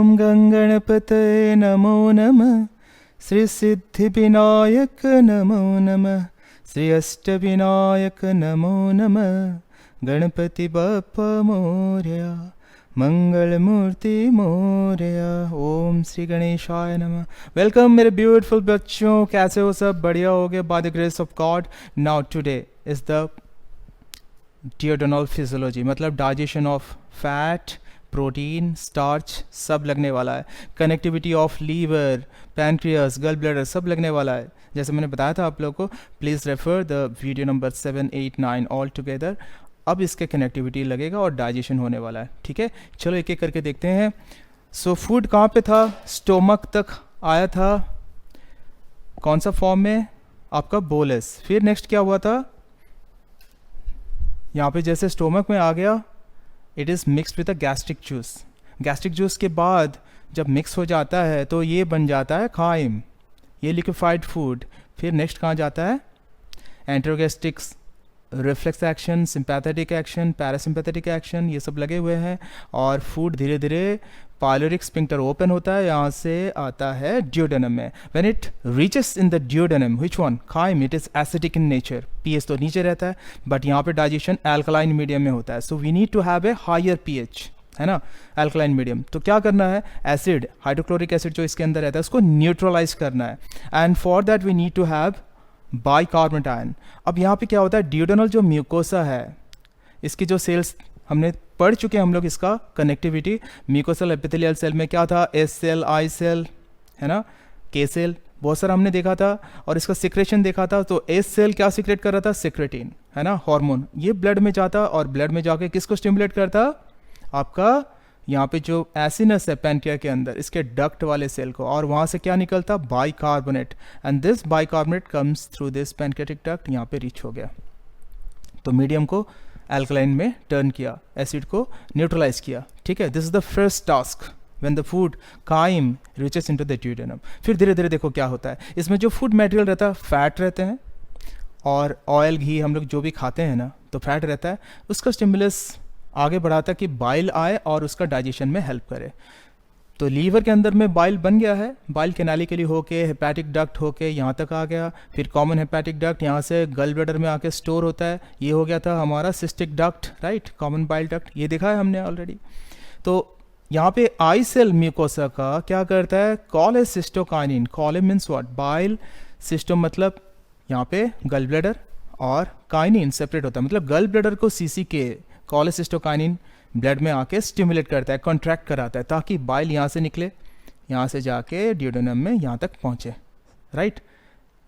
ॐ गङ्गणपतये नमो नमः। श्री सिद्धिविनायक नमो नमः। श्री अष्टविनायक नमो नमः। गणपति बप्पा मोरया, मंगल मूर्ति मोरया। ओम श्री गणेशाय नमः। वेलकम मेरे ब्यूटीफुल बच्चों, कैसे हो सब? बढ़िया हो गए by the grace of God. Now today is the duodenal physiology, मतलब digestion of fat, protein, starch सब लगने वाला है। Connectivity of liver, pancreas, gall bladder सब लगने वाला है। जैसे मैंने बताया था आप लोगों को, please refer the video number 7, 8, 9 all together. अब इसके कनेक्टिविटी लगेगा और डाइजेशन होने वाला है। ठीक है, चलो एक एक करके देखते हैं। सो फूड कहाँ पे था? स्टोमक तक आया था। कौन सा फॉर्म में? आपका बोलस। फिर नेक्स्ट क्या हुआ था? यहाँ पे जैसे स्टोमक में आ गया, it is mixed with a gastric juice. Gastric juice के बाद जब मिक्स हो जाता है तो ये बन जाता है खाइम, ये लिक्विफाइड फूड। फिर नेक्स्ट कहाँ जाता है? Enterogastrics, reflex action, sympathetic action, parasympathetic action, ये सब लगे हुए हैं। और फूड धीरे धीरे पायलोरिक स्फिंक्टर ओपन होता है, यहाँ से आता है ड्यूडेनम में। When it reaches in the duodenum, which one? Chyme, it is acidic in nature. PH तो नीचे रहता है, बट यहाँ पे डाइजेशन एल्कलाइन मीडियम में होता है। So we need to have a higher pH, है ना, एल्कलाइन मीडियम। तो क्या करना है? एसिड, हाइड्रोक्लोरिक एसिड जो इसके अंदर रहता है उसको न्यूट्रलाइज करना है। And for that we need to have bicarbonate ion. अब यहाँ पे क्या होता है? ड्यूडेनल जो म्यूकोसा है, इसकी जो सेल्स हमने पढ़ चुके हैं हम लोग, इसका कनेक्टिविटी म्यूकोसल एपिथेलियल सेल में क्या था? एस सेल, आई सेल, है ना, के सेल, बहुत सारा हमने देखा था। और इसका सिक्रेशन देखा था। तो एस सेल क्या सिक्रेट कर रहा था? सिक्रेटिन, है ना, हार्मोन। ये ब्लड में जाता और ब्लड में जाके किसको स्टिमुलेट करता? आपका यहाँ पे जो एसिनस है पैनक्रिया के अंदर, इसके डक्ट वाले सेल को। और वहाँ से क्या निकलता? Bicarbonate. And this bicarbonate comes through this pancreatic duct, यहाँ पे रीच हो गया। तो मीडियम को एल्कलाइन में टर्न किया, एसिड को न्यूट्रलाइज किया। ठीक है, this is the first task when the food chyme reaches into the duodenum. फिर धीरे धीरे देखो क्या होता है। इसमें जो फूड मटेरियल रहता है, फैट रहते हैं, और ऑयल, घी, हम लोग जो भी खाते हैं ना, तो फैट रहता है। उसका स्टिमुलस आगे बढ़ाता है कि बाइल आए और उसका डाइजेशन में हेल्प करे। तो लीवर के अंदर में बाइल बन गया है, बाइल कैनालिकली होके हेपेटिक डक्ट होके यहाँ तक आ गया। फिर कॉमन हेपेटिक डक्ट यहाँ से गल ब्लैडर में आके स्टोर होता है। ये हो गया था हमारा cystic duct, right, common bile duct, ये देखा है हमने ऑलरेडी। तो यहाँ पे आई सेल म्यूकोसा का क्या करता है? कॉलेसिस्टोकाइनिन। कॉले मीन्स व्हाट? बाइल, सिस्टम मतलब यहाँ पे गल ब्लैडर, और काइनिन सेपरेट होता है, मतलब गल ब्लैडर को सीसीके, कॉलेसिस्टोकाइनिन ब्लड में आके स्टिमुलेट करता है, कॉन्ट्रैक्ट कराता है, ताकि बाइल यहाँ से निकले, यहाँ से जाके ड्यूडेनम में यहाँ तक पहुँचे, राइट।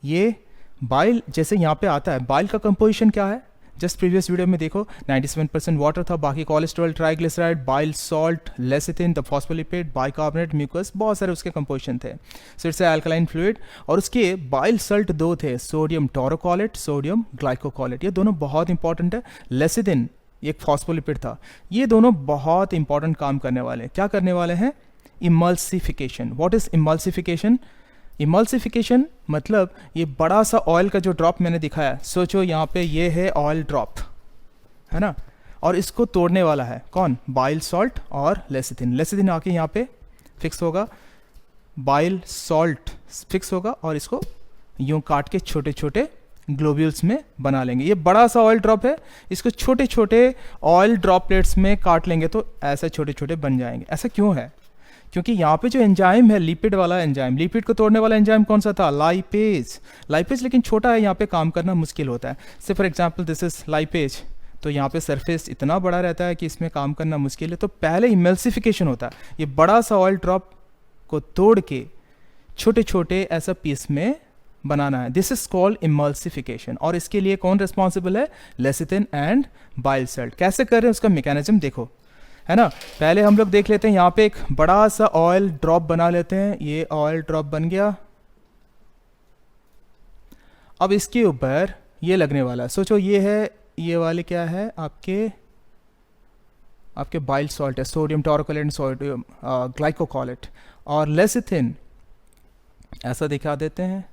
ये बाइल जैसे यहाँ पे आता है, बाइल का कंपोजिशन क्या है? जस्ट प्रीवियस वीडियो में देखो, 97% वाटर था, बाकी cholesterol, triglyceride, bile salt, lecithin, the phospholipid, bicarbonate, mucus, बहुत सारे उसके कंपोजिशन थे। So it's alkaline fluid. और उसके बाइल सल्ट दो थे, सोडियम टोरोकोलेट, सोडियम ग्लाइकोकोलेट, ये दोनों बहुत इंपॉर्टेंट है। लेसिथिन एक फॉस्फोलिपिड था। ये दोनों बहुत इंपॉर्टेंट काम करने वाले हैं। क्या करने वाले हैं? Emulsification. What is emulsification? Emulsification मतलब ये बड़ा सा ऑयल का जो ड्रॉप मैंने दिखाया, सोचो यहाँ पे ये है ऑयल ड्रॉप, है ना, और इसको तोड़ने वाला है कौन? बाइल सॉल्ट और लेसिथिन। लेसिथिन आके यहाँ पे फिक्स होगा, बाइल सॉल्ट फिक्स होगा, और इसको यूं काट के छोटे छोटे ग्लोब्यूल्स में बना लेंगे। ये बड़ा सा ऑयल ड्रॉप है, इसको छोटे छोटे ऑयल ड्रॉपलेट्स में काट लेंगे तो ऐसे छोटे छोटे बन जाएंगे। ऐसा क्यों है? क्योंकि यहाँ पे जो एंजाइम है, लिपिड वाला एंजाइम, लिपिड को तोड़ने वाला एंजाइम कौन सा था? लाइपेज। लाइपेज लेकिन छोटा है, यहाँ पे काम करना मुश्किल होता है। से for example this is lipase, तो यहाँ पे सरफेस इतना बड़ा रहता है कि इसमें काम करना मुश्किल है। तो पहले इमल्सिफिकेशन होता है, ये बड़ा सा ऑयल ड्रॉप को तोड़ के छोटे छोटे ऐसा पीस में बनाना है। This is called emulsification. और इसके लिए कौन रिस्पॉन्सिबल है? Lecithin and bile salt. कैसे कर रहे हैं उसका मैकेनिज्म देखो, है ना। पहले हम लोग देख लेते हैं, यहाँ पे एक बड़ा सा ऑयल ड्रॉप बना लेते हैं। ये ऑयल ड्रॉप बन गया। अब इसके ऊपर ये लगने वाला है। सोचो ये है, ये वाले क्या है? आपके बाइल सॉल्ट है, सोडियम टोरोकोलेट, सोडियम ग्लाइकोकोलेट, और लेसिथिन ऐसा दिखा देते हैं।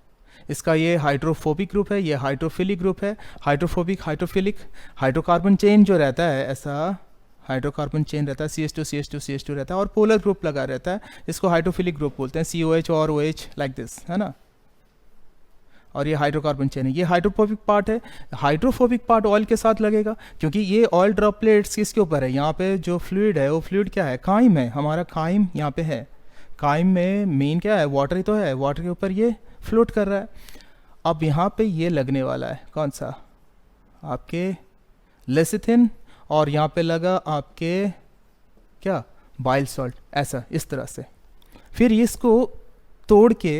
इसका ये हाइड्रोफोबिक ग्रुप है, ये हाइड्रोफिलिक ग्रुप है। हाइड्रोफोबिक, हाइड्रोफिलिक, हाइड्रोकार्बन चेन जो रहता है ऐसा हाइड्रोकार्बन चेन रहता है, CH2 रहता है, और पोलर ग्रुप लगा रहता है, इसको हाइड्रोफिलिक ग्रुप बोलते हैं, COH और OH लाइक दिस, है ना। और ये हाइड्रोकार्बन चेन है, ये हाइड्रोफोबिक पार्ट है। हाइड्रोफोबिक पार्ट ऑयल के साथ लगेगा, क्योंकि ये ऑयल ड्रॉपलेट्स किसके ऊपर है, यहाँ पे जो फ्लूइड है वो फ्लूइड क्या है, काइम है, हमारा काइम यहाँ पे है। काइम में मेन क्या है, वाटर ही तो है, वाटर के ऊपर ये फ्लोट कर रहा है। अब यहाँ पे ये लगने वाला है कौन सा, आपके लेसिथिन, और यहाँ पे लगा आपके क्या, बाइल सॉल्ट, ऐसा इस तरह से। फिर इसको तोड़ के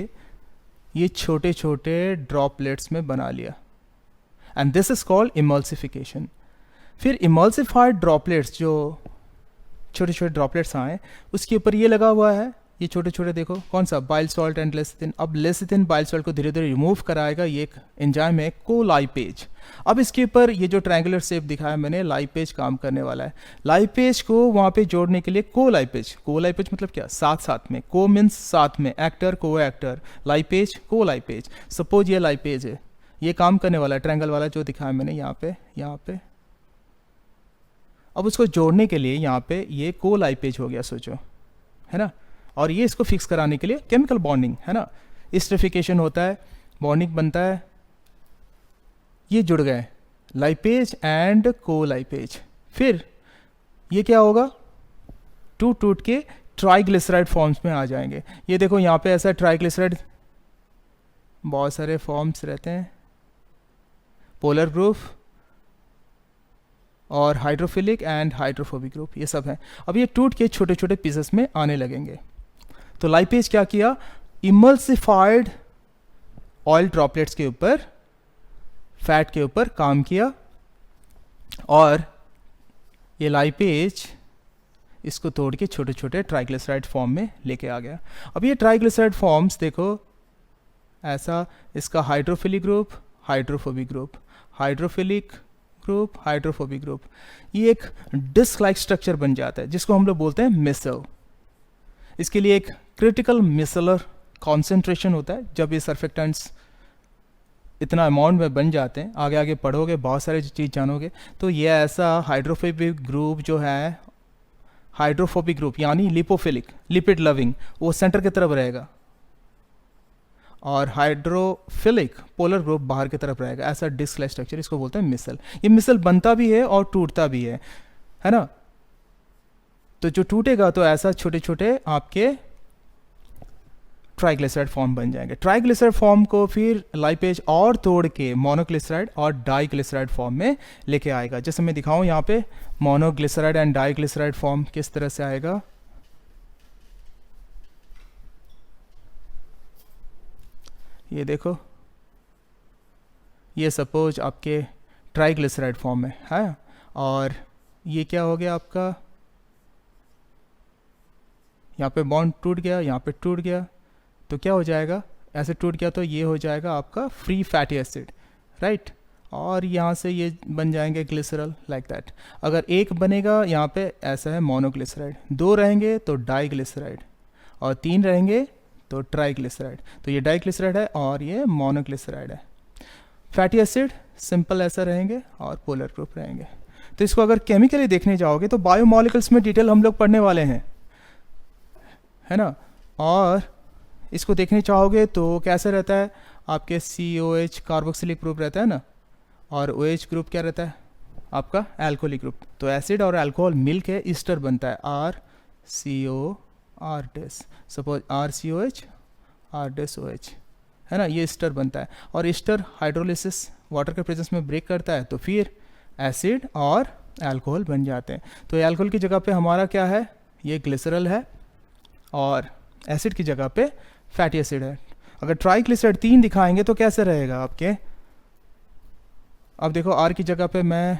ये छोटे छोटे ड्रॉपलेट्स में बना लिया, and this is called emulsification. फिर इमल्सिफाइड ड्रॉपलेट्स, जो छोटे छोटे ड्रॉपलेट्स आए, उसके ऊपर ये लगा हुआ है, ये छोटे छोटे देखो कौन सा, बाइल सॉल्ट एंड लेसिथिन। अब लेसिथिन बाइल सॉल्ट को धीरे धीरे रिमूव कराएगा, ये एक एंजाइम है कोलाइपेज। अब इसके ऊपर ये जो ट्रायंगुलर शेप दिखाया मैंने, लाइपेज काम करने वाला है। लाइपेज को वहाँ पे जोड़ने के लिए कोलाइपेज, कोलाइपेज मतलब क्या, साथ साथ में, को मीन्स साथ में, एक्टर को एक्टर, लाइपेज कोलाइपेज। सपोज ये लाइपेज है, ये काम करने वाला है, ट्रायंगल वाला जो दिखाया मैंने यहाँ पे। अब उसको जोड़ने के लिए यहाँ पे ये कोलाइपेज हो गया, सोचो, है ना। और ये इसको फिक्स कराने के लिए केमिकल बॉन्डिंग, है ना, एस्टरिफिकेशन होता है, बॉन्डिंग बनता है, ये जुड़ गए लाइपेज एंड कोलाइपेज। फिर ये क्या होगा, टूट के ट्राइग्लिसराइड फॉर्म्स में आ जाएंगे। ये देखो यहाँ पे ऐसा ट्राइग्लिसराइड, बहुत सारे फॉर्म्स रहते हैं, पोलर ग्रुप और हाइड्रोफिलिक एंड हाइड्रोफोबिक ग्रुप, ये सब है। अब ये टूट के छोटे छोटे पीसेस में आने लगेंगे। तो लाइपेज क्या किया, इमल्सिफाइड ऑयल ड्रॉपलेट्स के ऊपर, फैट के ऊपर काम किया, और ये लाइपेज इसको तोड़ के छोटे छोटे ट्राइग्लिसराइड फॉर्म में लेके आ गया। अब ये ट्राइग्लिसराइड फॉर्म्स देखो ऐसा, इसका hydrophilic group, hydrophobic group, hydrophilic group, hydrophobic group, ये एक डिस्क लाइक स्ट्रक्चर बन जाता है, जिसको हम लोग बोलते हैं मिसल। इसके लिए एक क्रिटिकल मिसलर कॉन्सेंट्रेशन होता है। जब ये सर्फेक्टेंट्स इतना अमाउंट में बन जाते हैं, आगे आगे पढ़ोगे, बहुत सारे चीज़ जानोगे, तो ये ऐसा हाइड्रोफोबिक ग्रुप जो है, हाइड्रोफोबिक ग्रुप यानी लिपोफिलिक, लिपिड लविंग, वो सेंटर की तरफ रहेगा, और हाइड्रोफिलिक पोलर ग्रुप बाहर की तरफ रहेगा। ऐसा डिस्क लाइक स्ट्रक्चर, इसको बोलते हैं मिसल। ये मिसल बनता भी है और टूटता भी है ना। तो जो टूटेगा तो ऐसा छोटे छोटे आपके ट्राइग्लिसराइड फॉर्म बन जाएंगे। ट्राइग्लिसराइड फॉर्म को फिर लाइपेज और तोड़ के मोनोग्लिसराइड और डाइग्लिसराइड फॉर्म में लेके आएगा। जैसे मैं दिखाऊं यहाँ पे, मोनोग्लिसराइड एंड डाइग्लिसराइड फॉर्म किस तरह से आएगा। ये देखो, ये सपोज आपके ट्राइग्लिसराइड फॉर्म में है, और ये क्या हो गया आपका, यहाँ पे बॉन्ड टूट गया, यहाँ पे टूट गया, तो क्या हो जाएगा, ऐसे टूट गया तो ये हो जाएगा आपका फ्री फैटी एसिड, राइट। और यहाँ से ये बन जाएंगे ग्लिसरल, लाइक दैट। अगर एक बनेगा यहाँ पे ऐसा है मोनोग्लिसराइड, दो रहेंगे तो डाइग्लिसराइड, और तीन रहेंगे तो ट्राइग्लिसराइड। तो ये डाइग्लिसराइड है और ये मोनोग्लिसराइड है। फैटी एसिड सिंपल ऐसा रहेंगे और पोलर ग्रुप रहेंगे। तो इसको अगर केमिकली देखने जाओगे तो बायोमॉलिक्यूल्स में डिटेल हम लोग पढ़ने वाले हैं, है ना। और इसको देखने चाहोगे तो कैसे रहता है, आपके COH कार्बोक्सिलिक ग्रुप रहता है ना, और OH ग्रुप क्या रहता है आपका, एल्कोहलिक ग्रुप। तो एसिड और अल्कोहल मिल के ईस्टर बनता है, RCO R-, suppose RCOH R-OH, है ना, ये ईस्टर बनता है। और ईस्टर हाइड्रोलिसिस वाटर के प्रेजेंस में ब्रेक करता है, तो फिर एसिड और अल्कोहल बन जाते हैं। तो अल्कोहल की जगह पे हमारा क्या है, ये ग्लिसरल है, और एसिड की जगह पे फैटी एसिड है। अगर ट्राइग्लिसराइड 3 दिखाएंगे तो कैसे रहेगा आपके, अब देखो R की जगह पे मैं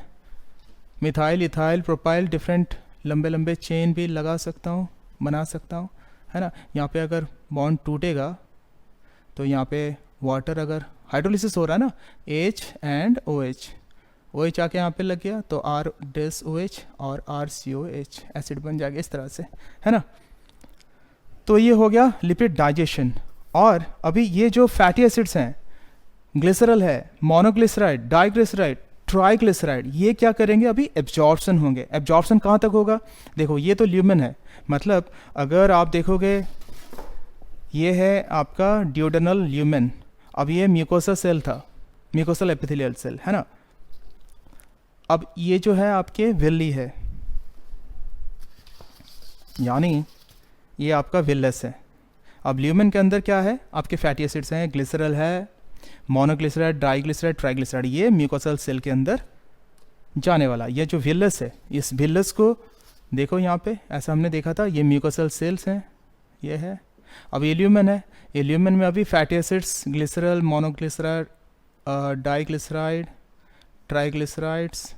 मिथाइल, इथाइल, प्रोपाइल, डिफरेंट लंबे लंबे चेन भी लगा सकता हूँ, बना सकता हूँ, है ना। यहाँ पे अगर बॉन्ड टूटेगा तो यहाँ पे वाटर, अगर हाइड्रोलिसिस हो रहा है ना, H एंड OH, OH आके यहाँ पे लग गया तो R-OH और RCOH एसिड बन जाएगा इस तरह से, है ना। तो ये हो गया लिपिड डाइजेशन। और अभी ये जो फैटी एसिड्स हैं, ग्लिसरल है, मोनोग्लिसराइड, डाइग्लिसराइड, ट्राइग्लिसराइड, ये क्या करेंगे, अभी एब्जॉर्प्शन होंगे। एब्जॉर्प्शन कहाँ तक होगा, देखो ये तो ल्यूमेन है, मतलब अगर आप देखोगे ये है आपका ड्यूडेनल ल्यूमेन, अब ये म्यूकोसा सेल था, म्यूकोसल एपिथेलियल सेल है ना। अब ये जो है आपके विल्ली है, यानी ये आपका विलस है। अब ल्यूमेन के अंदर क्या है, आपके फैटी एसिड्स हैं, ग्लिसरल है, मोनोग्लिसराइड, डाइग्लिसराइड, ट्राइग्लिसराइड, ये म्यूकोसल सेल के अंदर जाने वाला। ये जो विलस है, इस विलस को देखो यहाँ पे, ऐसा हमने देखा था, ये म्यूकोसल सेल्स हैं, ये है। अब ये ल्यूमेन है, ये ल्यूमेन में अभी fatty acids, glycerol, monoglyceride, diglyceride, triglycerides,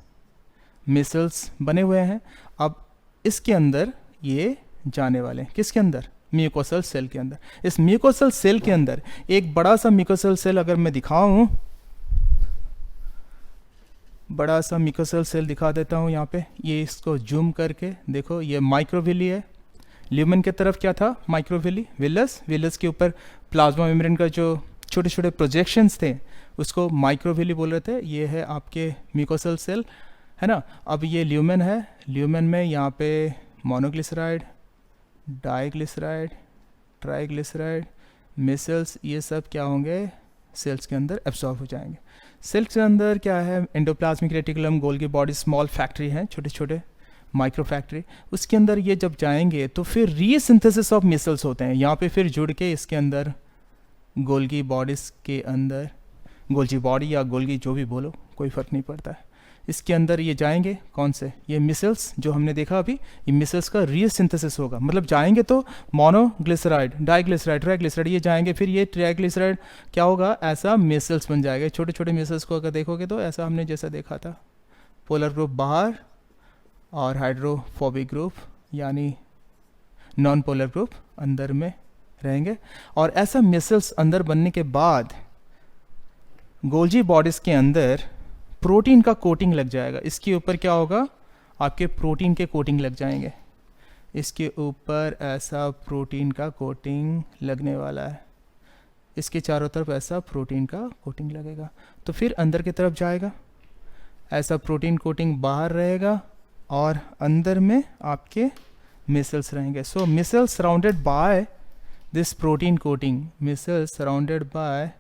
micelles बने हुए हैं। अब इसके अंदर ये जाने वाले हैं, किसके अंदर, म्यूकोसल सेल के अंदर। इस म्यूकोसल सेल के अंदर एक बड़ा सा म्यूकोसल सेल अगर मैं दिखाऊं, बड़ा सा म्यूकोसल सेल दिखा देता हूं यहाँ पे, ये इसको जूम करके देखो, ये माइक्रोविली है। ल्यूमेन की तरफ क्या था, माइक्रोविली, विलस, विलस के ऊपर प्लाज्मा मेम्ब्रेन का जो छोटे छोटे प्रोजेक्शंस थे उसको माइक्रोविली बोल रहे थे। ये है आपके म्यूकोसल सेल, है ना। अब ये ल्यूमेन है, ल्यूमेन में यहाँ पे मोनोग्लिसराइड, डाइग्लिसराइड, ट्राइग्लिसराइड, मिसल्स, ये सब क्या होंगे, सेल्स के अंदर एब्सॉर्ब हो जाएंगे। सेल्स के अंदर क्या है, endoplasmic reticulum, Golgi body, small factory हैं, छोटे छोटे माइक्रो फैक्ट्री, उसके अंदर ये जब जाएंगे तो फिर रीसिंथेसिस ऑफ मिसल्स होते हैं, यहाँ पे फिर जुड़ के इसके अंदर गोल्गी बॉडीज के अंदर, गोल्जी बॉडी या गोल्गी जो भी बोलो कोई फ़र्क नहीं पड़ता है, इसके अंदर ये जाएंगे, कौन से, ये मिसल्स जो हमने देखा अभी, ये मिसल्स का रीसिंथेसिस होगा, मतलब जाएंगे तो मोनोग्लिसराइड, डाइग्लिसराइड, ट्राइग्लिसराइड, ये जाएंगे, फिर ये ट्राइग्लिसराइड क्या होगा, ऐसा मिसल्स बन जाएगा। छोटे छोटे मिसल्स को अगर देखोगे तो ऐसा हमने जैसा देखा था, पोलर ग्रुप बाहर और हाइड्रोफोबिक ग्रुप यानी नॉन पोलर ग्रुप अंदर में रहेंगे। और ऐसा मिसल्स अंदर बनने के बाद गोल्जी बॉडीज़ के अंदर प्रोटीन का कोटिंग लग जाएगा। इसके ऊपर क्या होगा, आपके प्रोटीन के कोटिंग लग जाएंगे, इसके ऊपर ऐसा प्रोटीन का कोटिंग लगने वाला है, इसके चारों तरफ ऐसा प्रोटीन का कोटिंग लगेगा। तो फिर अंदर की तरफ जाएगा, ऐसा प्रोटीन कोटिंग बाहर रहेगा और अंदर में आपके मिसल्स रहेंगे। So micelles surrounded by this protein coating, micelles surrounded by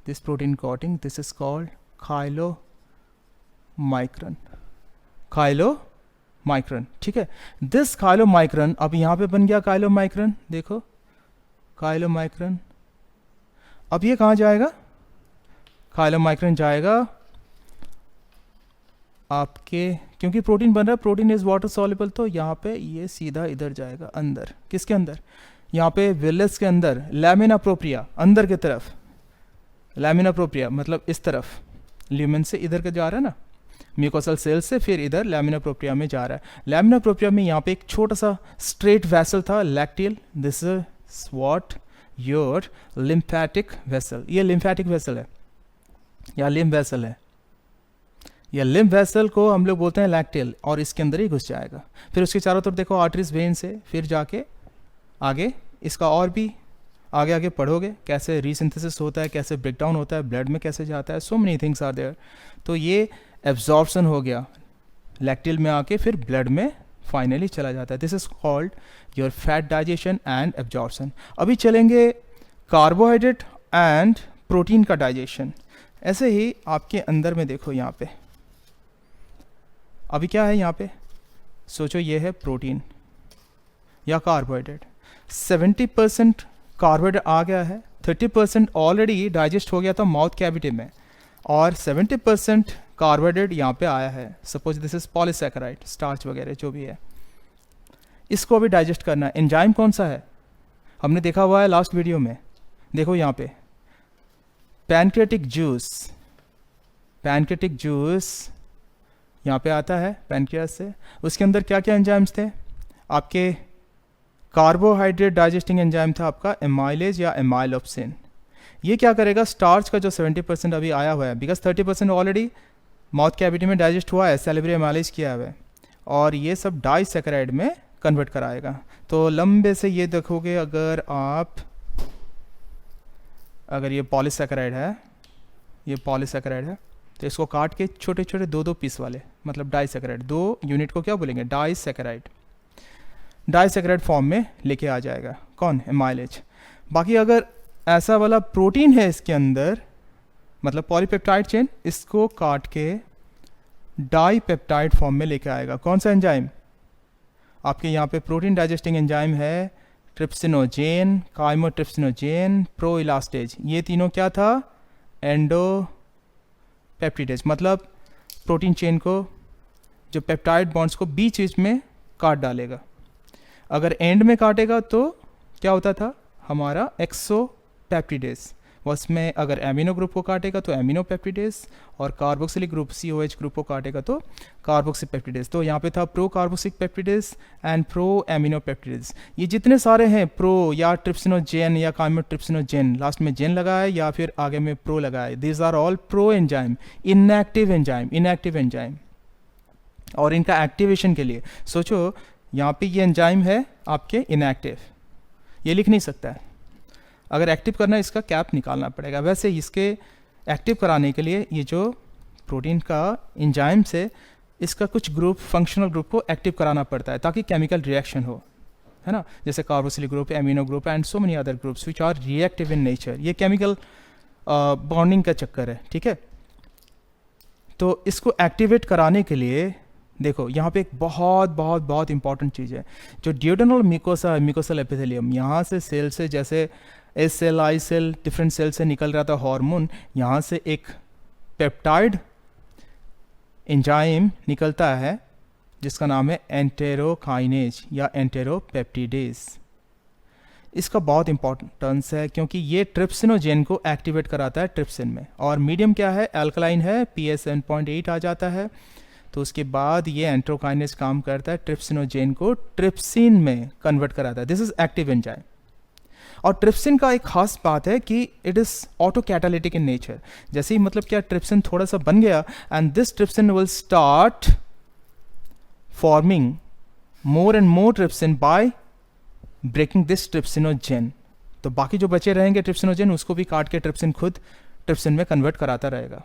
this protein coating, this is called chylomicron, chylomicron, ठीक है। दिस खाइलोमाइक्रन, अब यहाँ पे बन गया खाइलोमाइक्रन, देखो खाइलोमाइक्रन। अब ये कहाँ जाएगा, खाइलोमाइक्रन जाएगा आपके, क्योंकि प्रोटीन बन रहा है, प्रोटीन इज वाटर सॉल्युबल, तो यहाँ पे ये सीधा इधर जाएगा अंदर, किसके अंदर, यहाँ पे विलस के अंदर, लैमिना प्रोप्रिया अंदर की तरफ, लैमिना प्रोप्रिया मतलब इस तरफ, ल्यूमेन से इधर का जा रहा है ना, म्यूकोसल सेल से फिर इधर लैमिना प्रोप्रिया में जा रहा है। लैमिना प्रोप्रिया में यहाँ पे एक छोटा सा स्ट्रेट वेसल था, lacteal, this is what your lymphatic vessel, ये लिम्फेटिक वेसल है या लिम्फ वेसल है, या लिम्फ वेसल को हम लोग बोलते हैं लैक्टियल, और इसके अंदर ही घुस जाएगा। फिर उसके चारों तरफ देखो आर्टरीज, वेन से फिर जाके आगे इसका और भी आगे आगे पढ़ोगे कैसे रीसिंथेसिस होता है, कैसे ब्रेकडाउन होता है, ब्लड में कैसे जाता है, so many things are there. तो ये एब्जॉर्प्शन हो गया लैक्टियल में आके, फिर ब्लड में फाइनली चला जाता है। This is called your fat digestion and absorption. अभी चलेंगे कार्बोहाइड्रेट एंड प्रोटीन का डाइजेशन। ऐसे ही आपके अंदर में देखो यहाँ पे, अभी क्या है यहाँ पे, सोचो ये है प्रोटीन या कार्बोहाइड्रेट, 70% कार्बोहाइड्रेट आ गया है, 30% ऑलरेडी डाइजेस्ट हो गया था माउथ कैविटी में, और 70% कार्बोहाइड्रेट यहाँ पे आया है। Suppose this is polysaccharide, starch वगैरह जो भी है, इसको अभी डाइजेस्ट करना है। एंजाइम कौन सा है, हमने देखा हुआ है लास्ट वीडियो में, देखो यहाँ पे पैनक्रियाटिक जूस, पैनक्रियाटिक जूस यहाँ पे आता है पैनक्रियास से। उसके अंदर क्या क्या एंजाइम्स थे, आपके कार्बोहाइड्रेट डाइजेस्टिंग एंजाइम था आपका एमाइलेज या एमाइलोप्सिन। ये क्या करेगा, स्टार्च का जो 70% अभी आया हुआ है, बिकॉज 30% ऑलरेडी माउथ कैविटी में डाइजेस्ट हुआ है, सैलिवरी एमाइलेज किया हुआ है, और ये सब डाइसैकेराइड में कन्वर्ट कराएगा। तो लंबे से ये देखोगे, अगर ये पॉलीसैकेराइड है, ये पॉलीसैकेराइड है, तो इसको काट के छोटे छोटे 2-2 पीस वाले, मतलब डाइसैकेराइड, 2 यूनिट को क्या बोलेंगे, डाइसैकेराइड, डाइसैकेराइड फॉर्म में लेके आ जाएगा कौन, एमाइलेज। बाकी अगर ऐसा वाला प्रोटीन है इसके अंदर, मतलब पॉलीपेप्टाइड चेन, इसको काट के डाइपेप्टाइड फॉर्म में लेके आएगा कौन सा एंजाइम, आपके यहाँ पे प्रोटीन डाइजेस्टिंग एंजाइम है ट्रिप्सिनोजेन, काइमोट्रिप्सिनोजेन, प्रोइलास्टेज। ये तीनों क्या था, एंडोपेप्टिडेज, मतलब प्रोटीन चेन को, जो पेप्टाइड बॉन्ड्स को बीच बीच में काट डालेगा। अगर एंड में काटेगा तो क्या होता था हमारा एक्सोपेप्टिडेज, उसमें अगर एमिनो ग्रुप को काटेगा तो एमिनोपेप्टिडेज, और कार्बोक्सिलिक ग्रुप COH ग्रुप को काटेगा तो कार्बोक्सीपेप्टिडेज। तो यहाँ पे था pro carboxylic peptidase and pro aminopeptidase. ये जितने सारे हैं, प्रो या ट्रिप्सिनोजेन या काइमोट्रिप्सिनोजेन, लास्ट में जेन लगा है या फिर आगे में प्रो लगा है, this are all pro enzyme, inactive enzyme, inactive enzyme. और इनका एक्टिवेशन के लिए सोचो, यहाँ पे ये एंजाइम है आपके इनएक्टिव, ये लिख नहीं सकता है, अगर एक्टिव करना है इसका कैप निकालना पड़ेगा। वैसे इसके एक्टिव कराने के लिए ये जो प्रोटीन का एंजाइम से इसका कुछ ग्रुप, फंक्शनल ग्रुप को एक्टिव कराना पड़ता है ताकि केमिकल रिएक्शन हो, है ना, जैसे carboxylic group, amino group and so many other groups which are reactive in nature. ये केमिकल बॉन्डिंग का चक्कर है, ठीक है। तो इसको एक्टिवेट कराने के लिए देखो यहाँ पे एक बहुत बहुत बहुत इंपॉर्टेंट चीज़ है, जो ड्यूडेनल म्यूकोसा, म्यूकोसल एपिथेलियम, यहाँ से सेल से, जैसे एस सेल, आई सेल, डिफरेंट सेल से निकल रहा था हार्मोन, यहाँ से एक पेप्टाइड एंजाइम निकलता है जिसका नाम है एंटेरोकाइनेज या एंटेरोपेप्टिडेज। इसका बहुत इंपॉर्टेंस है क्योंकि ये ट्रिप्सिनोजेन को एक्टिवेट कराता है ट्रिप्सिन में, और मीडियम क्या है, एल्कलाइन है, pH 7.8 आ जाता है। तो उसके बाद ये एंटेरोकाइनेज काम करता है, ट्रिप्सिनोजेन को ट्रिप्सिन में कन्वर्ट कराता है। This is active enzyme. और ट्रिप्सिन का एक खास बात है कि it is auto catalytic in nature. जैसे ही मतलब क्या, ट्रिप्सिन थोड़ा सा बन गया and this trypsin will start forming more and more trypsin by breaking this trypsinogen. तो बाकी जो बचे रहेंगे ट्रिप्सिनोजेन, उसको भी काट के ट्रिप्सिन खुद ट्रिप्सिन में कन्वर्ट कराता रहेगा।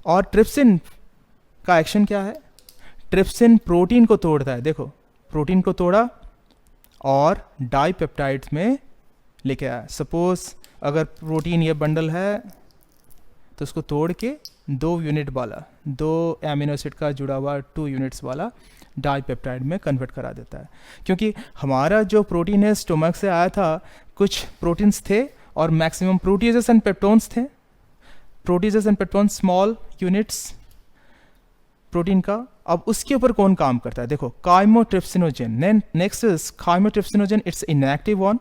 और ट्रिप्सिन का एक्शन क्या है, ट्रिप्सिन प्रोटीन को तोड़ता है। देखो, प्रोटीन को तोड़ा और डाइपेप्टाइड्स में लेके आया। सपोज अगर प्रोटीन ये बंडल है तो उसको तोड़ के 2 यूनिट वाला, 2 एमिनो एसिड का जुड़ा हुआ 2 यूनिट्स वाला डाइपेप्टाइड में कन्वर्ट करा देता है। क्योंकि हमारा जो प्रोटीन है स्टोमक से आया था, कुछ प्रोटीन्स थे और मैक्सिमम प्रोटीजेस एंड पेप्टोन्स थे। Proteoses and peptones small units protein का। अब उसके ऊपर कौन काम करता है, देखो, chymotrypsinogen. Next is chymotrypsinogen, it's inactive one.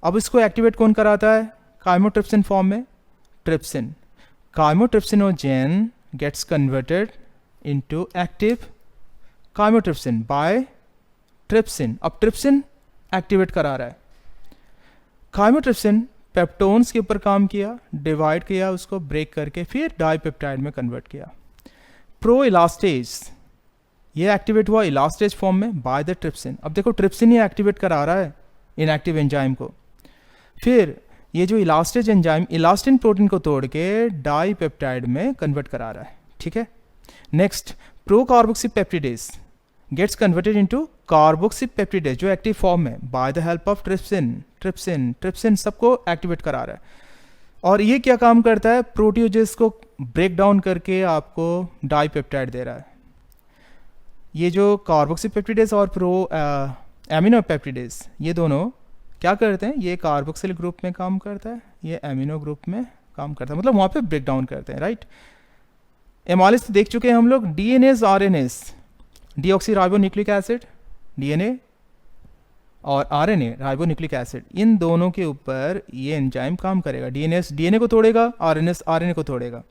अब इसको एक्टिवेट कौन कराता है काइमोट्रिप्सिन फॉर्म में, trypsin. Chymotrypsinogen gets converted into active chymotrypsin by trypsin. अब ट्रिप्सिन एक्टिवेट करा रहा है। काइमोट्रिप्सिन पेप्टोन्स के ऊपर काम किया, डिवाइड किया, उसको ब्रेक करके फिर डाइपेप्टाइड में कन्वर्ट किया। प्रो इलास्टेज, ये एक्टिवेट हुआ इलास्टेज फॉर्म में बाय द ट्रिप्सिन। अब देखो, ट्रिप्सिन ही एक्टिवेट करा रहा है इनएक्टिव एंजाइम को। फिर ये जो इलास्टेज एंजाइम इलास्टिन प्रोटीन को तोड़ के डाइपेप्टाइड में कन्वर्ट करा रहा है, ठीक है। Next, pro carboxypeptidase gets converted into carboxypeptidase, जो एक्टिव फॉर्म में by the help of trypsin. Trypsin trypsin सबको एक्टिवेट करा रहा है। और ये क्या काम करता है, प्रोटीओजेस को ब्रेक डाउन करके आपको डाइपेप्टाइड दे रहा है। ये जो कार्बोक्सीपेप्टिडेज और प्रो एमिनोपेप्टिडेज, ये दोनों क्या करते हैं, ये कार्बोक्सिलिक ग्रुप में काम करता है, ये एमिनो ग्रुप में काम करता है, मतलब वहाँ पे ब्रेक डाउन करते हैं, राइट। एमाइलेज देख चुके हैं हम लोग, DNS, RNS, deoxy ribo nucleic acid, DNA और आरएनए राइबोन्यूक्लिक एसिड, इन दोनों के ऊपर ये एंजाइम काम करेगा। डीएनएस डीएनए को तोड़ेगा, आरएनएस आरएनए को तोड़ेगा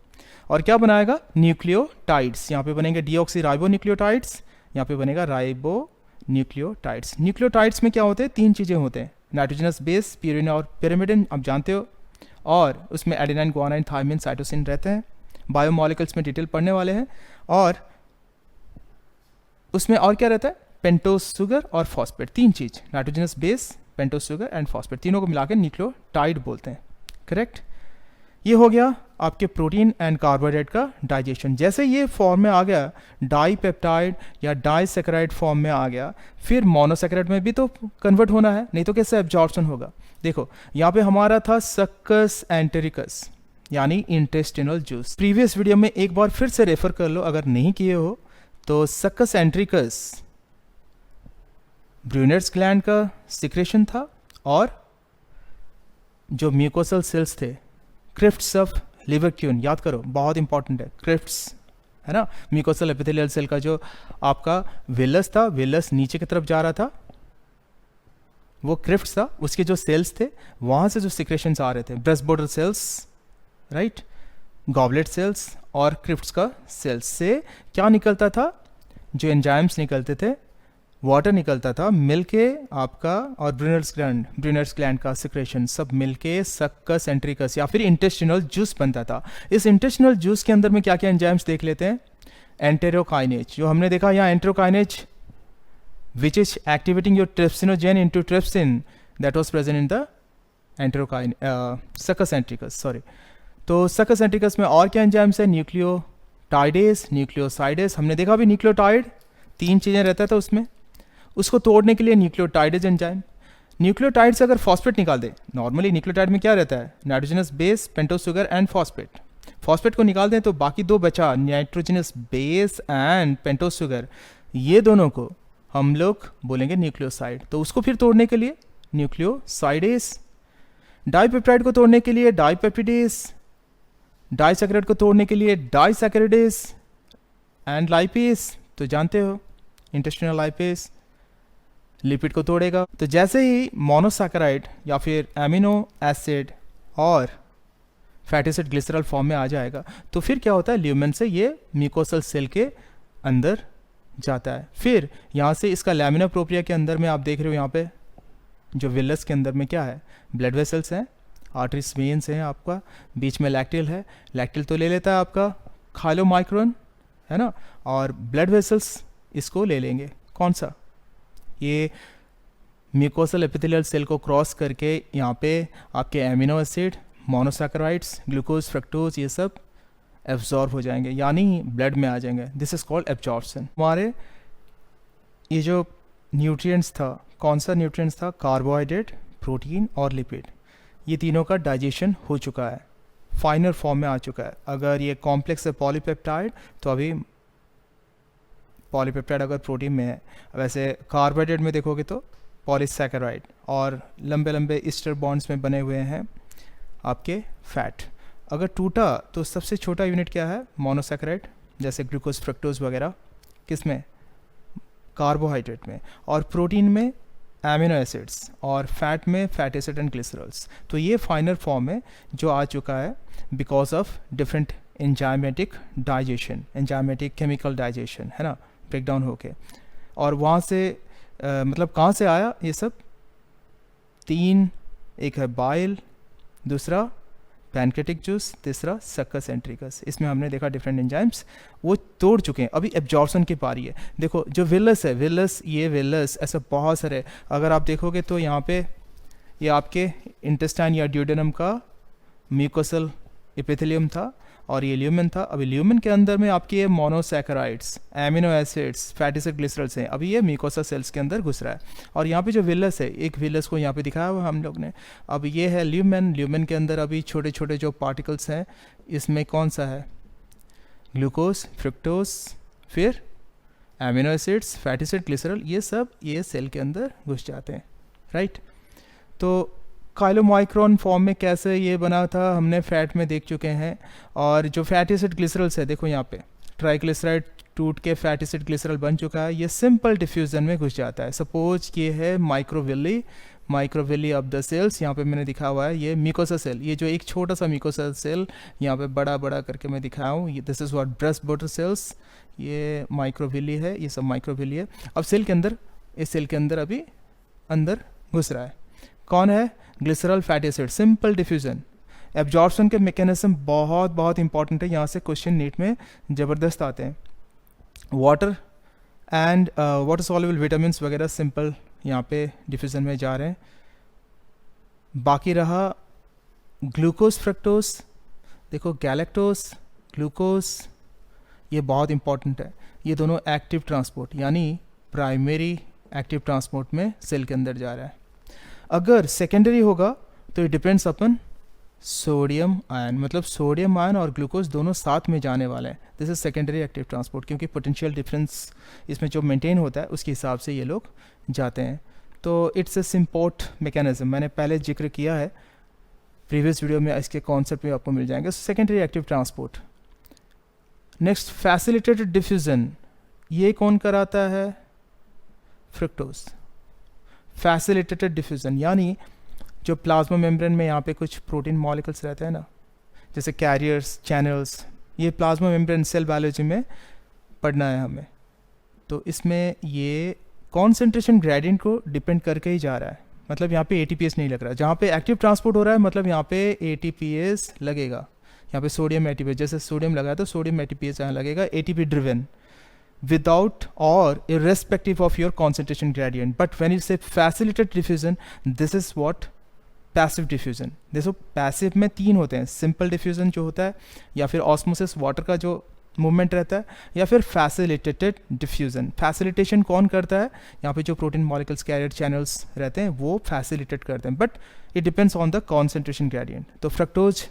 और क्या बनाएगा, न्यूक्लियोटाइड्स। यहाँ पे बनेंगे डीऑक्सी राइबो न्यूक्लियोटाइड्स, यहाँ पे बनेगा राइबो न्यूक्लियोटाइड्स। न्यूक्लियोटाइड्स में क्या होते हैं, 3 चीज़ें होते हैं, नाइट्रोजनस बेस, प्यूरिन और पिरिमिडिन, आप जानते हो, और उसमें एडेनाइन, ग्वानाइन, थायमिन, साइटोसिन रहते हैं। बायोमोलिकल्स में डिटेल पढ़ने वाले हैं। और उसमें और क्या रहता है, पेंटोस शुगर और phosphate, 3 cheese, nitrogenous base, pentose sugar and phosphate, तीनों को मिला के न्यूक्लियोटाइड बोलते हैं, करेक्ट। ये हो गया आपके प्रोटीन एंड कार्बोहाइड्रेट का डाइजेशन। जैसे ये फॉर्म में आ गया डाईपेप्टाइड या डाइसैकेराइड फॉर्म में आ गया, फिर मोनोसैकेराइड में भी तो कन्वर्ट होना है, नहीं तो कैसे एब्जॉर्प्शन होगा। देखो यहाँ पे हमारा था सक्कस एंटेरिकस यानी इंटेस्टिनल जूस। प्रीवियस वीडियो में एक बार फिर से रेफर कर लो अगर नहीं किए हो तो। सक्कस एंटेरिकस ब्रूनेट्स ग्लैंड का सिक्रेशन था, और जो म्यूकोसल सेल्स थे क्रिफ्ट्स ऑफ लिवरक्यून, याद करो बहुत इंपॉर्टेंट है क्रिफ्ट्स, है ना। म्यूकोसल एपिथेलियल सेल का जो आपका विलस था, विलस नीचे की तरफ जा रहा था, वो क्रिफ्ट्स था, उसके जो सेल्स थे वहाँ से जो सिक्रेशंस आ रहे थे, brush border cells, right, goblet cells और क्रिफ्ट्स का सेल्स से क्या निकलता था, जो एंजाइम्स निकलते थे, वाटर निकलता था, मिलके आपका और ब्रूनेट्स ग्लैंड का सिक्रेशन सब मिलके सक्कस एंटेरिकस या फिर इंटेस्टिनल जूस बनता था। इस इंटेस्टिनल जूस के अंदर में क्या क्या एंजाइम्स देख लेते हैं। एंटेरोकाइनेज, जो हमने देखा यहाँ enterokinase which is activating your trypsinogen into trypsin that was present in the succus entericus, sorry. तो सक्कस एंटेरिकस में और क्या एंजाइम्स है, न्यूक्लियोटाइडेज, न्यूक्लियोसाइडेज, हमने देखा भी न्यूक्लियोटाइड 3 चीज़ें रहता था उसमें, उसको तोड़ने के लिए न्यूक्लियोटाइडेज एंजाइम। न्यूक्लियोटाइड से अगर फॉस्फेट निकाल दे, नॉर्मली न्यूक्लियोटाइड में क्या रहता है, nitrogenous base, pentose sugar and phosphate. Phosphate को निकाल दें तो बाकी 2 बचा, nitrogenous base and pentose sugar, ये दोनों को हम लोग बोलेंगे न्यूक्लियोसाइड। तो उसको फिर तोड़ने के लिए न्यूक्लियोसाइडेज, डाइपेप्टाइड को तोड़ने के लिए डाइपेप्टिडेज, डाइसैकेराइड को तोड़ने के लिए डाइसैकेराइडेज एंड लाइपेज, तो जानते हो इंटेस्टिनल लाइपेज लिपिड को तोड़ेगा। तो जैसे ही मोनोसैकेराइड या फिर एमिनो एसिड और फैटी एसिड ग्लिसरॉल फॉर्म में आ जाएगा तो फिर क्या होता है, ल्यूमेन से ये म्यूकोसल सेल के अंदर जाता है। फिर यहाँ से इसका लैमिना प्रोप्रिया के अंदर में आप देख रहे हो, यहाँ पे जो विलस के अंदर में क्या है, ब्लड वेसल्स हैं, आर्टरीज वेन्स हैं आपका, बीच में लैक्टिल है, लैक्टिल तो ले लेता है आपका खाइलोमाइक्रोन, है ना, और ब्लड वेसल्स इसको ले लेंगे, कौन सा, ये म्यूकोसल एपिथेलियल सेल को क्रॉस करके यहाँ पे आपके amino acid, monosaccharides, glucose, fructose, ये सब एब्जॉर्ब हो जाएंगे यानी ब्लड में आ जाएंगे। This is called absorption. हमारे ये जो न्यूट्रिएंट्स था, कौन सा न्यूट्रिएंट्स था, कार्बोहाइड्रेट, प्रोटीन और लिपिड, ये तीनों का डाइजेशन हो चुका है, फाइनल फॉर्म में आ चुका है। अगर ये कॉम्प्लेक्स है पॉलीपेप्टाइड तो अभी पॉलीपेप्टाइड अगर प्रोटीन में है, वैसे कार्बोहाइड्रेट में देखोगे तो पॉलीसैकेराइड, और लंबे लंबे ईस्टर बॉन्ड्स में बने हुए हैं आपके फैट। अगर टूटा तो सबसे छोटा यूनिट क्या है, मोनोसैकेराइड, जैसे ग्लूकोज, फ्रक्टोज वगैरह, किस में, कार्बोहाइड्रेट में, और प्रोटीन में एमिनो एसिड्स, और फैट में फैट एसिड एंड ग्लिसरॉल्स। तो ये फाइनल फॉर्म है जो आ चुका है because of different enzymatic digestion, enzymatic chemical digestion, है ना, ब्रेक डाउन होके। और वहाँ से मतलब कहाँ से आया ये सब, 3, एक है बाइल, दूसरा पैनक्रेटिक जूस, तीसरा सक्कस एंटेरिकस। इसमें हमने देखा डिफरेंट एंजाइम्स वो तोड़ चुके हैं, अभी एब्जॉर्प्शन की पारी है। देखो जो विलस है, ये विलस ऐसा बहुत सारे, अगर आप देखोगे तो यहाँ पे ये आपके इंटेस्टाइन या ड्यूडेनम का म्यूकोसल एपिथेलियम था और ये ल्यूमेन था। अभी ल्यूमेन के अंदर में आपके ये monosaccharides, amino acids, fatty acid glycerols हैं, अभी ये म्यूकोसा सेल्स के अंदर घुस रहा है। और यहाँ पे जो विलस है, एक विलस को यहाँ पे दिखाया हुआ हम लोग ने, अब ये है ल्यूमेन। ल्यूमेन के अंदर अभी छोटे छोटे जो पार्टिकल्स हैं, इसमें कौन सा है, ग्लूकोज, फ्रुक्टोज, फिर amino acids, fatty acid glycerol, ये सब ये सेल के अंदर घुस जाते हैं, राइट। तो काइलोमाइक्रोन फॉर्म में कैसे ये बना था हमने फैट में देख चुके हैं। और जो फैटी एसिड ग्लिसरॉल्स है, देखो यहाँ पे ट्राइग्लिसराइड टूट के फैटी एसिड ग्लिसरॉल बन चुका है, ये सिंपल डिफ्यूजन में घुस जाता है। सपोज ये है माइक्रोविली ऑफ द सेल्स, यहाँ पे मैंने दिखा हुआ है ये म्यूकोसा सेल, ये जो एक छोटा सा म्यूकोसा सेल यहाँ पे बड़ा बड़ा करके मैं दिखाया हूँ, this is what brush border cells, ये माइक्रोविली है, ये सब माइक्रोविली है। अब सेल के अंदर, इस सेल के अंदर अभी अंदर घुस रहा है, कौन है, glycerol fatty acid, simple diffusion. Absorption के मैकेनिज्म बहुत बहुत इंपॉर्टेंट है, यहाँ से क्वेश्चन नीट में ज़बरदस्त आते हैं। Water and water soluble vitamins वगैरह सिंपल यहाँ पे डिफ्यूजन में जा रहे हैं। बाकी रहा ग्लूकोज, फ्रक्टोज, देखो गैलेक्टोज, ग्लूकोज, ये बहुत इंपॉर्टेंट है, ये दोनों एक्टिव ट्रांसपोर्ट यानी प्राइमरी एक्टिव ट्रांसपोर्ट में सेल के अंदर जा रहा है। अगर सेकेंडरी होगा तो it depends upon sodium ion, मतलब सोडियम आयन और ग्लूकोज दोनों साथ में जाने वाले हैं। This is secondary active transport, क्योंकि पोटेंशियल डिफरेंस इसमें जो मेंटेन होता है उसके हिसाब से ये लोग जाते हैं। तो इट्स ए सिम्पोर्ट मैकेनिज्म, मैंने पहले जिक्र किया है प्रीवियस वीडियो में, इसके कॉन्सेप्ट भी आपको मिल जाएंगे। Secondary active transport. Next facilitated diffusion, ये कौन कराता है? फ्रक्टोज। फैसिलिटेटेड डिफ्यूजन यानी जो प्लाज्मा मेम्ब्रेन में यहाँ पे कुछ प्रोटीन मॉलिक्यूल्स रहते हैं ना, जैसे कैरियर्स, चैनल्स, ये प्लाज्मा मेम्ब्रेन सेल बायोलॉजी में पढ़ना है हमें। तो इसमें ये कॉन्सेंट्रेशन ग्रेडियंट को डिपेंड करके ही जा रहा है, मतलब यहाँ पे ATPase नहीं लग रहा। जहाँ पे एक्टिव ट्रांसपोर्ट हो रहा है मतलब यहाँ पे ATPase लगेगा। यहाँ पे सोडियम ATPase, जैसे सोडियम लगा है तो सोडियम ATPase यहाँ लगेगा, ATP driven, without or irrespective of your concentration gradient. But when you say facilitated diffusion, this is what passive diffusion. देखो पैसिव में 3 होते हैं, सिंपल डिफ्यूज़न जो होता है, या फिर ऑस्मोसिस वाटर का जो मूवमेंट रहता है, या फिर फैसिलिटेटेड डिफ्यूज़न। फैसिलिटेशन कौन करता है? यहाँ पे जो प्रोटीन मॉलिक्यूल्स, कैरियर चैनल्स रहते हैं वो फैसिलिटेट करते हैं, but it depends on the concentration gradient. तो फ्रक्टोज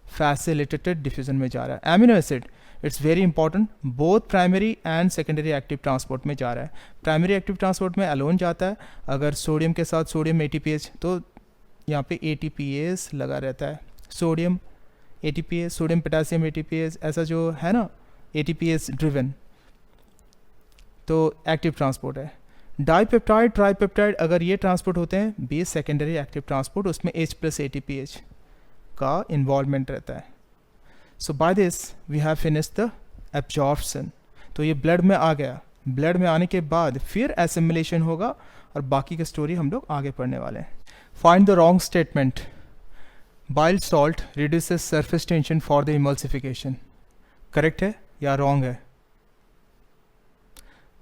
फैसिलिटेटेड डिफ्यूज़न में जा रहा है। Amino acid, it's very important, both primary and secondary active transport में जा रहा है। प्राइमरी एक्टिव ट्रांसपोर्ट में अलोन जाता है, अगर सोडियम के साथ सोडियम ATPase, तो यहाँ पे ATPase लगा रहता है। Sodium ATPase, sodium potassium ATPase, ऐसा जो है ना ATPase ड्रिवन, तो एक्टिव ट्रांसपोर्ट है। डाईपेप्टाइड, ट्राईपेप्टाइड, अगर ये ट्रांसपोर्ट होते हैं, बी सेकेंडरी एक्टिव ट्रांसपोर्ट, उसमें H+ATPase का इन्वॉल्वमेंट रहता है। So by this we have finished the absorption. तो ये ब्लड में आ गया, ब्लड में आने के बाद फिर एसिमिलेशन होगा, और बाकी की स्टोरी हम लोग आगे पढ़ने वाले हैं। Find the wrong statement. Bile salt reduces surface tension for the emulsification, correct है या रॉन्ग है?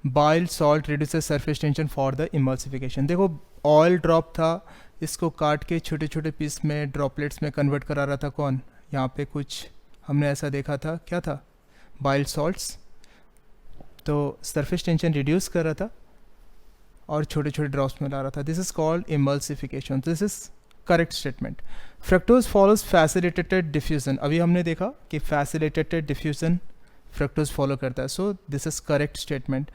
Bile salt reduces surface tension for the emulsification. देखो ऑयल ड्रॉप था, इसको काट के छोटे छोटे पीस में, ड्रॉपलेट्स में कन्वर्ट करा रहा था कौन? यहाँ पे कुछ हमने ऐसा देखा था, क्या था? Bile salts. तो सरफेस टेंशन रिड्यूस कर रहा था और छोटे छोटे ड्रॉप्स में ला रहा था। This is called emulsification, this is correct statement. Fructose follows facilitated diffusion, अभी हमने देखा कि फैसिलिटेटेड डिफ्यूजन फ्रक्टोज फॉलो करता है, सो this is correct statement.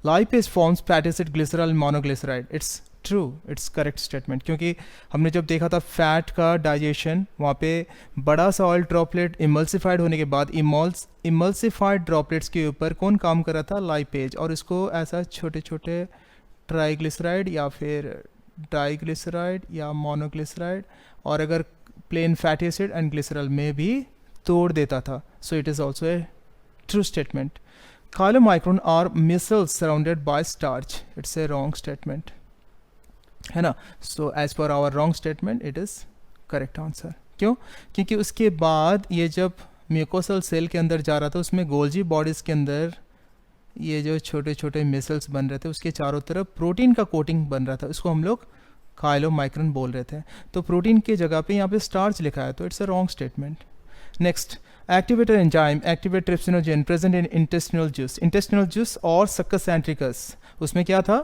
Lipase forms fatty acid, glycerol, monoglyceride, it's true, it's correct statement, क्योंकि हमने जब देखा था फैट का डाइजेशन, वहाँ पे बड़ा सा ऑयल ड्रॉपलेट इमल्सिफाइड होने के बाद इमल्सिफाइड ड्रॉपलेट्स के ऊपर कौन काम कर रहा था? लाइपेज, और इसको ऐसा छोटे छोटे ट्राइग्लिसराइड या फिर डाइग्लिसराइड या मोनोग्लिसराइड, और अगर plain fatty acid and glycerol में भी तोड़ देता था। So it is also a true statement. Chylomicron are micelles surrounded by starch, it's a wrong statement, है ना? So as per our wrong statement it is correct answer। क्यों? क्योंकि उसके बाद ये जब म्यूकोसल सेल के अंदर जा रहा था, उसमें गोल्जी बॉडीज़ के अंदर ये जो छोटे छोटे मिसल्स बन रहे थे, उसके चारों तरफ प्रोटीन का कोटिंग बन रहा था, उसको हम लोग काइलोमाइक्रॉन बोल रहे थे। तो प्रोटीन की जगह पे यहाँ पे स्टार्च लिखा है, तो it's a wrong statement. Next, activator enzyme activate trypsinogen present in intestinal juice. Intestinal juice और सक्कस एंट्रिकस, उसमें क्या था?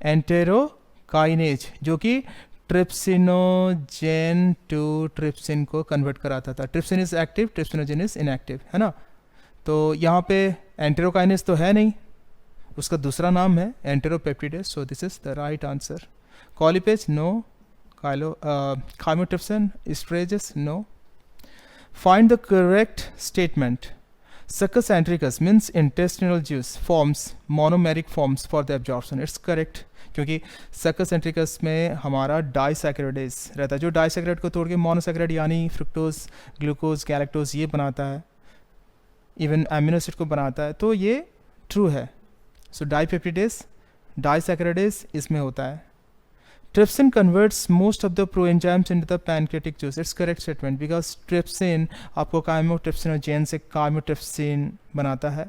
एंटेरोकाइनेज, जो कि ट्रिप्सिनोजेन टू ट्रिप्सिन को कन्वर्ट कराता था। Trypsin is active, trypsinogen is inactive, है ना? तो यहाँ पे एंटेरोकाइनेज तो है नहीं, उसका दूसरा नाम है enteropeptidase, so this is the right answer. Colipase no, chymotrypsin, esterases no. Find the correct statement. Succus antricus means intestinal juice forms monomeric forms for the absorption. It's correct, क्योंकि सक्कस एंट्रिकस में हमारा डाइसैकेराइडेज रहता है, जो disaccharide को तोड़ के monosaccharide यानी फ्रुक्टोज, ग्लूकोज, गैलेक्टोज ये बनाता है, इवन एमिनो एसिड को बनाता है, तो ये ट्रू है। सो डाइपेप्टिडेज, डाइसैकेराइडेज इसमें होता है। Trypsin converts most of the proenzymes into the pancreatic juice. It's correct statement because trypsin आपको काइमोट्रिप्सिनोजेन से काइमोट्रिप्सिन बनाता है,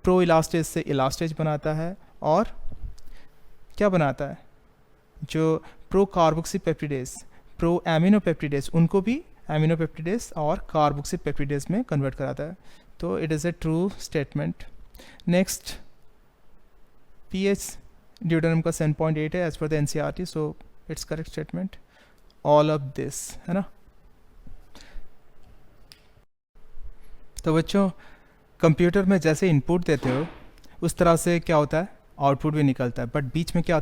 प्रो इलास्टेज से इलास्टेज बनाता है, और क्या बनाता है? जो प्रो कार्बोक्सीपेप्टिडेज, प्रो एमिनोपेप्टिडेज, उनको भी एमिनोपेप्टिडेज और कार्बोक्सीपेप्टिडेज में कन्वर्ट कराता है। तो it is a true statement. Next, pH duodenum का 7.8 है as per the NCERT, so it's correct statement. All of this है ना। तो बच्चों, कंप्यूटर में जैसे इनपुट देते हो उस तरह से क्या होता है, आउटपुट भी निकलता है, बट बीच में क्या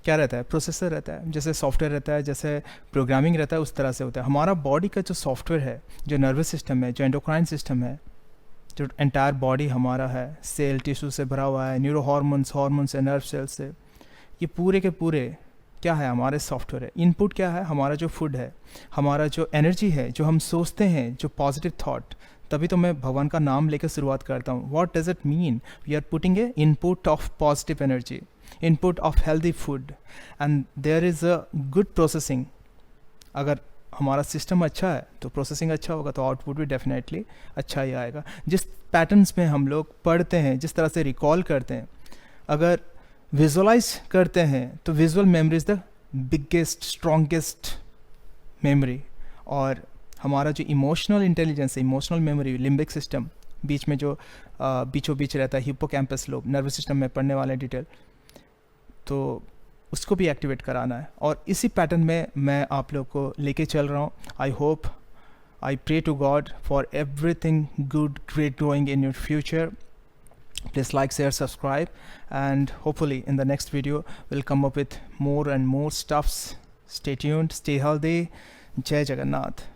रहता है, प्रोसेसर रहता है। जैसे सॉफ्टवेयर रहता है, जैसे प्रोग्रामिंग रहता है, उस तरह से होता है। हमारा बॉडी का जो सॉफ्टवेयर है, जो नर्वस सिस्टम है, जो एंडोक्राइन सिस्टम है, जो एंटायर बॉडी हमारा है, सेल टिश्यू से भरा हुआ है, न्यूरो हॉर्मोन्स से, नर्व सेल से, ये पूरे के पूरे क्या है, हमारे सॉफ्टवेयर है। इनपुट क्या है, हमारा जो फूड है, हमारा जो एनर्जी है, जो हम सोचते हैं, जो पॉजिटिव थॉट। तभी तो मैं भगवान का नाम लेकर शुरुआत करता हूँ। What does it mean? We are putting a input of positive energy, input of healthy food, and there is a good processing. अगर हमारा सिस्टम अच्छा है तो प्रोसेसिंग अच्छा होगा, तो आउटपुट भी डेफिनेटली अच्छा ही आएगा। जिस पैटर्न्स में हम लोग पढ़ते हैं, जिस तरह से रिकॉल करते हैं, अगर विजुअलाइज करते हैं तो visual memory is the biggest strongest memory. और हमारा जो इमोशनल इंटेलिजेंस है, इमोशनल मेमोरी, लिम्बिक सिस्टम बीच में जो बीचों बीच रहता है, हिप्पोकैम्पस लोब, नर्वस सिस्टम में पढ़ने वाले डिटेल, तो उसको भी एक्टिवेट कराना है। और इसी पैटर्न में मैं आप लोग को लेके चल रहा हूँ। I hope, I pray to God for everything good great going in your future. Please like, share, subscribe, and hopefully in the next video we'll come up with more and more stuffs. Stay tuned, stay healthy. Jai Jagannath.